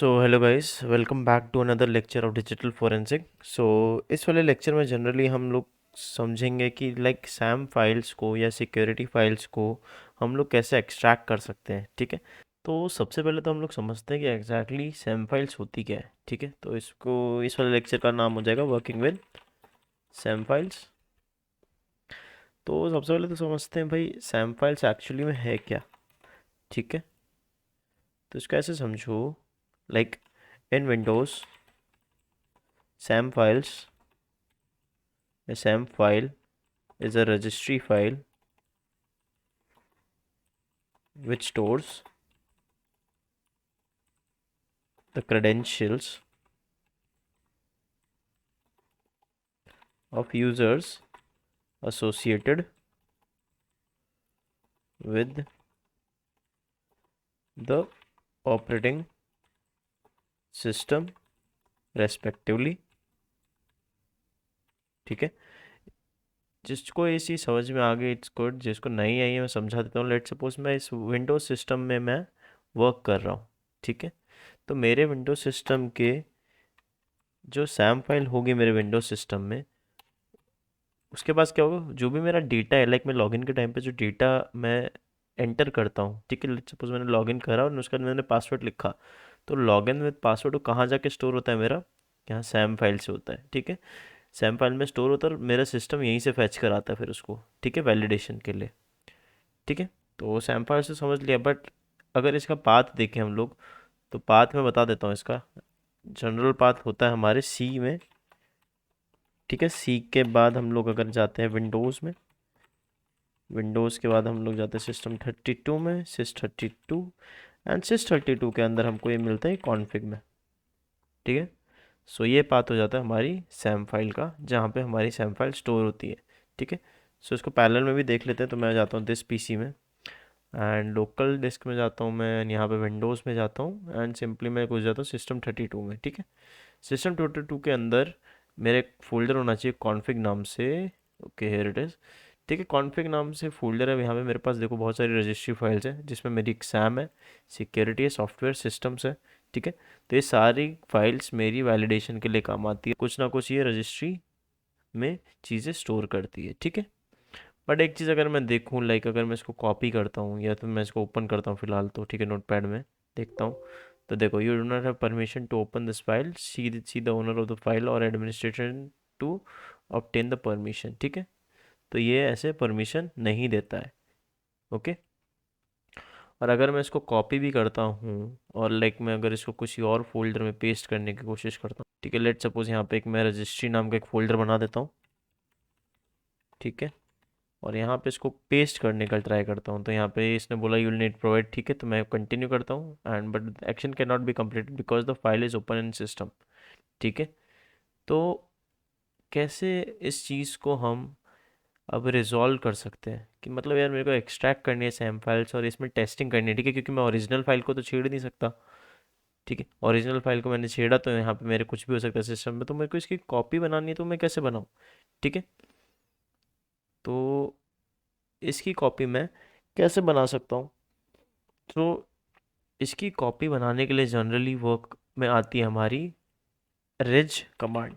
So hello guys, welcome back to another lecture of digital forensic. इस वाले lecture में generally हम लोग समझेंगे कि लाइक सैम फाइल्स को या सिक्योरिटी फाइल्स को हम लोग कैसे एक्सट्रैक्ट कर सकते हैं। ठीक है, तो सबसे पहले तो हम लोग समझते हैं कि एग्जैक्टली सैम फाइल्स होती क्या है। ठीक है, तो इसको इस वाले लेक्चर का नाम हो जाएगा वर्किंग विद सैम फाइल्स। तो सबसे पहले तो समझते हैं भाई सैम फाइल्स एक्चुअली में है क्या। ठीक है, तो इसको ऐसे समझो, like in Windows Sam files, a SAM file is a registry file which stores the credentials of users associated with the operating system respectively। ठीक है, जिसको ये चीज़ समझ में आ गई इट्स गुड, जिसको नहीं आई है मैं समझा देता हूँ। लेट सपोज मैं इस विंडोज सिस्टम में मैं वर्क कर रहा हूँ। ठीक है, तो मेरे विंडोज सिस्टम के जो सैम फाइल होगी मेरे विंडोज सिस्टम में, उसके पास क्या होगा, जो भी मेरा डेटा है, लाइक मैं लॉगिन के टाइम पे जो डेटा मैं एंटर करता हूँ। ठीक है, सपोज मैंने लॉगिन करा और उसके बाद मैंने पासवर्ड लिखा, तो लॉगिन विद पासवर्ड वो कहाँ जाके स्टोर होता है मेरा, यहाँ सैम फाइल से होता है। ठीक है, सैम फाइल में स्टोर होता है और मेरा सिस्टम यहीं से फैच कराता है फिर उसको। ठीक है, वैलिडेशन के लिए। ठीक है, तो सैम फाइल से समझ लिया, बट अगर इसका पाथ देखें हम लोग, तो पाथ में बता देता हूँ इसका। जनरल पाथ होता है हमारे सी में। ठीक है, सी के बाद हम लोग अगर जाते हैं विंडोज़ में, विंडोज़ के बाद हम लोग जाते हैं सिस्टम 32 में, सिस 32, एंड सिस 32 के अंदर हमको ये मिलता है कॉन्फ़िग में। ठीक है, सो ये पाथ हो जाता है हमारी सैम फाइल का, जहाँ पे हमारी सैम फाइल स्टोर होती है। ठीक है, सो इसको पैरेलल में भी देख लेते हैं। तो मैं जाता हूँ दिस पीसी में एंड लोकल डिस्क में जाता हूँ, मैं यहाँ पे विंडोज़ में जाता हूँ एंड सिंपली मैं घुस जाता हूँ सिस्टम 32 में। ठीक है, सिस्टम 32 के अंदर मेरे एक फोल्डर होना चाहिए कॉन्फ़िग नाम से। Okay, here it is. ठीक है, कॉन्फ़िग नाम से फोल्डर है। यहाँ पे मेरे पास देखो बहुत सारी रजिस्ट्री फाइल्स हैं, जिसमें मेरी एक सैम है, सिक्योरिटी है, सॉफ्टवेयर सिस्टम्स है। ठीक है, तो ये सारी फाइल्स मेरी वैलिडेशन के लिए काम आती है, कुछ ना कुछ ये रजिस्ट्री में चीज़ें स्टोर करती है। ठीक है, बट एक चीज़ अगर मैं देखूँ, लाइक अगर मैं इसको कॉपी करता हूँ या तो मैं इसको ओपन करता हूँ फिलहाल तो, ठीक है, नोटपैड में देखता हूँ, तो देखो you do not have permission to open this file, see the owner of the file और administration to obtain the permission. ठीक है, तो ये ऐसे परमिशन नहीं देता है। ओके, और अगर मैं इसको कॉपी भी करता हूँ और लाइक मैं अगर इसको किसी और फोल्डर में पेस्ट करने की कोशिश करता हूँ, ठीक है, लेट सपोज यहाँ पे एक मैं रजिस्ट्री नाम का एक फोल्डर बना देता हूँ। ठीक है, और यहाँ पे इसको पेस्ट करने का ट्राई करता हूँ, तो यहाँ पे इसने बोला यू विल नीड प्रोवाइड। ठीक है, तो मैं कंटिन्यू करता हूँ and but action can not be completed because the file is open in system. ठीक है, तो कैसे इस चीज़ को हम अब रिजॉल्व कर सकते हैं कि मतलब यार मेरे को एक्सट्रैक्ट करनी है सैम फाइल्स और इसमें टेस्टिंग करनी है। ठीक है, क्योंकि मैं ओरिजिनल फाइल को तो छेड़ नहीं सकता। ठीक है, ओरिजिनल फाइल को मैंने छेड़ा तो यहाँ पे मेरे कुछ भी हो सकता है सिस्टम में, तो मेरे को इसकी कॉपी बनानी है, तो मैं कैसे बनाऊँ। ठीक है, तो इसकी कॉपी मैं कैसे बना सकता हूँ। तो इसकी कॉपी बनाने के लिए जनरली वर्क में आती है हमारी रेज कमांड।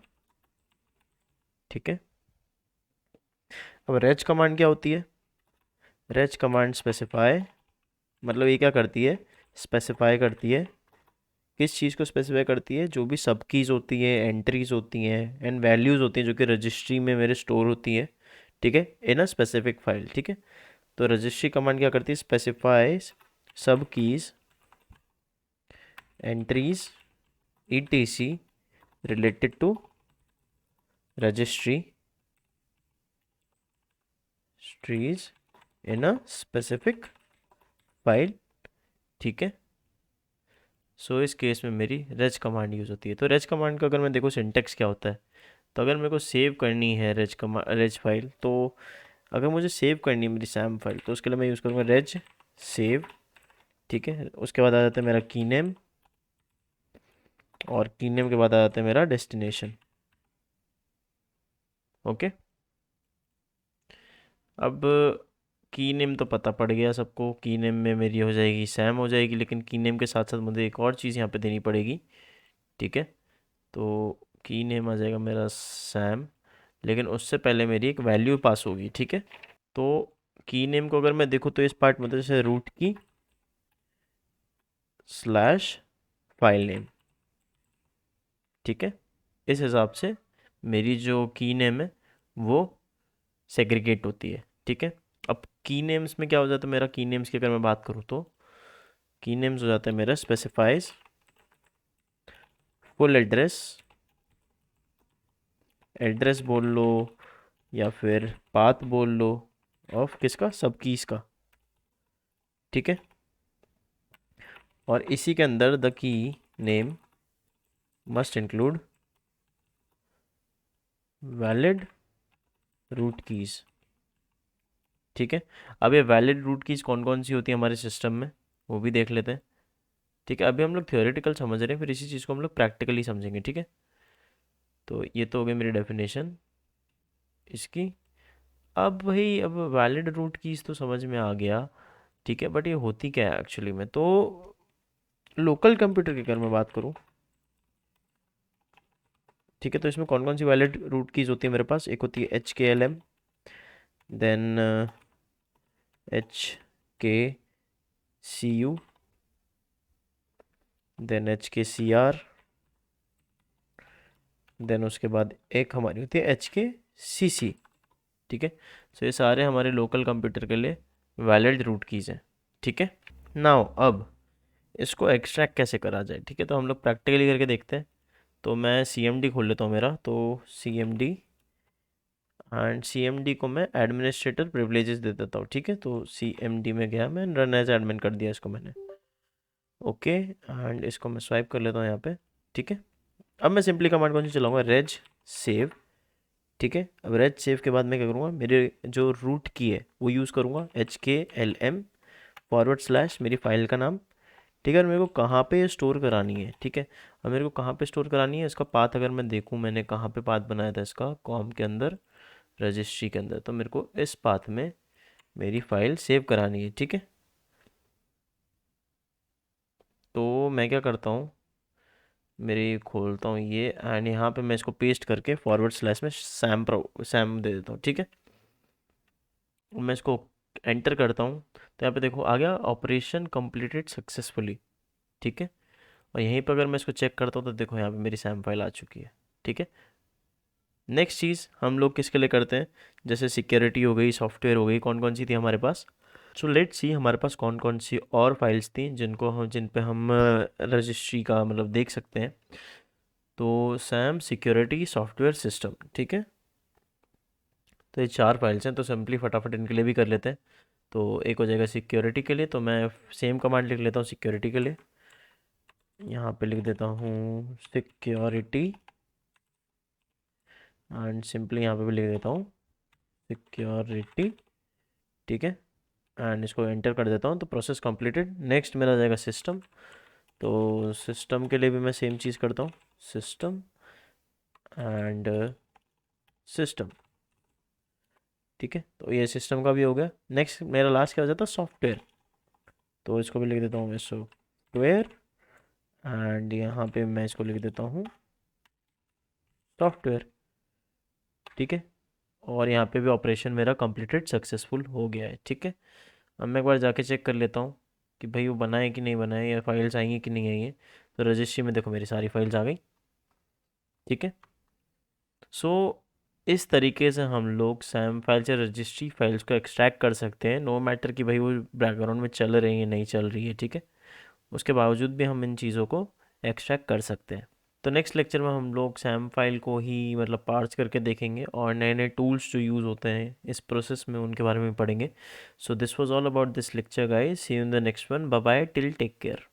ठीक है, अब रेज कमांड क्या होती है। रेज कमांड स्पेसिफाई, मतलब ये क्या करती है, स्पेसिफाई करती है। किस चीज़ को स्पेसिफाई करती है, जो भी सब कीज़ होती है, एंट्रीज होती हैं एंड वैल्यूज़ होती हैं जो कि रजिस्ट्री में मेरे स्टोर होती है। ठीक है, इन अ स्पेसिफिक फाइल। ठीक है, तो रजिस्ट्री कमांड क्या करती है, स्पेसिफाइज सब keys, entries, etc related to registry trees in a specific file। ठीक है, सो इस केस में मेरी रेज कमांड यूज़ होती है। तो रेज कमांड का अगर मैं देखो सिंटेक्स क्या होता है, तो अगर मेरे को सेव करनी है रेज फाइल, तो अगर मुझे सेव करनी है मेरी सैम फाइल, तो उसके लिए मैं यूज़ करूँगा रेज सेव। ठीक है, उसके बाद आ जाता है मेरा की नेम, और की नेम के बाद आ जाता है मेरा डेस्टिनेशन। ओके, अब की नेम तो पता पड़ गया सबको, की नेम में मेरी हो जाएगी सैम हो जाएगी, लेकिन की नेम के साथ साथ मुझे एक और चीज़ यहाँ पे देनी पड़ेगी। ठीक है, तो की नेम आ जाएगा मेरा सैम, लेकिन उससे पहले मेरी एक वैल्यू पास होगी। ठीक है, तो की नेम को अगर मैं देखूँ तो इस पार्ट में तो जैसे रूट की स्लैश फाइल नेम। ठीक है, इस हिसाब से मेरी जो की नेम है वो सेग्रीगेट होती है। ठीक है, अब की नेम्स में क्या हो जाता है, मेरा की नेम्स की अगर मैं बात करूँ तो की नेम्स हो जाता है मेरा स्पेसिफाइज फुल एड्रेस, एड्रेस बोल लो या फिर पाथ बोल लो ऑफ किसका, सब कीज का। ठीक है, और इसी के अंदर the key name must include valid root keys. ठीक है, अब ये वैलिड रूट कीज कौन कौन सी होती है हमारे सिस्टम में वो भी देख लेते हैं। ठीक है, अभी हम लोग थियोरेटिकल समझ रहे हैं, फिर इसी चीज़ को हम लोग प्रैक्टिकली समझेंगे। ठीक है, तो ये तो हो गई मेरी डेफिनेशन इसकी। अब भाई अब वैलिड रूट कीज तो समझ में आ गया। ठीक है, बट ये होती क्या है एक्चुअली में, तो लोकल कंप्यूटर की अगर मैं बात करूँ, ठीक है, तो इसमें कौन कौन सी वैलिड रूट कीज होती है मेरे पास, एक होती है HKLM, then HKCU, then HKCR, then उसके बाद एक हमारी होती है HKCC। ठीक है, सो ये सारे हमारे लोकल कंप्यूटर के लिए वैलिड रूट कीज़ हैं। ठीक है, नाउ अब इसको एक्सट्रैक्ट कैसे करा जाए। ठीक है, तो हम लोग प्रैक्टिकली करके देखते हैं। तो मैं CMD खोल लेता हूँ मेरा, तो CMD एंड CMD को मैं एडमिनिस्ट्रेटर प्रिविलेजेस दे देता हूँ। ठीक है, तो CMD में गया, मैं रन एज एडमिन कर दिया इसको मैंने। ओके, एंड इसको मैं स्वाइप कर लेता हूँ यहाँ पे। ठीक है, अब मैं सिंपली कमांड कौन सी चलाऊंगा, रेज सेव। ठीक है, अब रेज सेव के बाद मैं क्या करूँगा, मेरे जो रूट की है वो यूज़ करूँगा HKLM फॉरवर्ड स्लैश मेरी फाइल का नाम। ठीक है, और मेरे को कहाँ पे स्टोर करानी है। ठीक है, अब मेरे को कहाँ पे स्टोर करानी है, इसका पाथ अगर मैं देखूँ मैंने कहाँ पे पाथ बनाया था इसका, कॉम के अंदर रजिस्ट्री के अंदर, तो मेरे को इस पाथ में मेरी फाइल सेव करानी है। ठीक है, तो मैं क्या करता हूँ, मेरी खोलता हूँ ये, एंड यहाँ पे मैं इसको पेस्ट करके फॉरवर्ड स्लैश में सैम दे देता हूँ। ठीक है, मैं इसको एंटर करता हूँ, तो यहाँ पे देखो आ गया ऑपरेशन कंप्लीटेड सक्सेसफुली। ठीक है, और यहीं पर अगर मैं इसको चेक करता हूँ तो देखो यहाँ पे मेरी सैम फाइल आ चुकी है। ठीक है, नेक्स्ट चीज़ हम लोग किसके लिए करते हैं, जैसे सिक्योरिटी हो गई, सॉफ्टवेयर हो गई, कौन कौन सी थी हमारे पास। सो लेट्स सी हमारे पास कौन कौन सी और फाइल्स थी जिन पे हम रजिस्ट्री का मतलब देख सकते हैं। तो सैम सिक्योरिटी सॉफ्टवेयर सिस्टम। ठीक है, तो ये 4 फाइल्स हैं, तो सिंपली फटाफट इनके लिए भी कर लेते हैं। तो एक हो जाएगा सिक्योरिटी के लिए, तो मैं सेम कमांड लिख लेता हूँ सिक्योरिटी के लिए। यहाँ पे लिख देता हूँ सिक्योरिटी, एंड सिंपली यहाँ पे भी लिख देता हूँ सिक्योरिटी। ठीक है, एंड इसको एंटर कर देता हूँ, तो प्रोसेस कंप्लीटेड। नेक्स्ट मेरा आ जाएगा सिस्टम, तो सिस्टम के लिए भी मैं सेम चीज़ करता हूँ, सिस्टम एंड सिस्टम। ठीक है, तो ये सिस्टम का भी हो गया। नेक्स्ट मेरा लास्ट क्या हो जाता है, सॉफ्टवेयर, तो इसको भी लिख देता हूँ मैं सॉफ्टवेयर, एंड यहाँ पे मैं इसको लिख देता हूँ सॉफ्टवेयर। ठीक है, और यहाँ पे भी ऑपरेशन मेरा कंप्लीटेड सक्सेसफुल हो गया है। ठीक है, अब मैं एक बार जाके चेक कर लेता हूँ कि भाई वो बना है कि नहीं बना है, या फाइल्स आई हैं कि नहीं आई हैं। तो रजिस्ट्री में देखो मेरी सारी फाइल्स आ गई। ठीक है, सो इस तरीके से हम लोग सैम फाइल्स या रजिस्ट्री फाइल्स को एक्सट्रैक्ट कर सकते हैं, नो मैटर कि भाई वो बैकग्राउंड में चल रही है नहीं चल रही है। ठीक है, उसके बावजूद भी हम इन चीज़ों को एक्सट्रैक्ट कर सकते हैं। तो नेक्स्ट लेक्चर में हम लोग सैम फाइल को ही मतलब पार्ट्स करके देखेंगे, और नए नए टूल्स जो यूज़ होते हैं इस प्रोसेस में उनके बारे में पढ़ेंगे। So this was all about this lecture guys, see you in the next one, bye bye, till take care.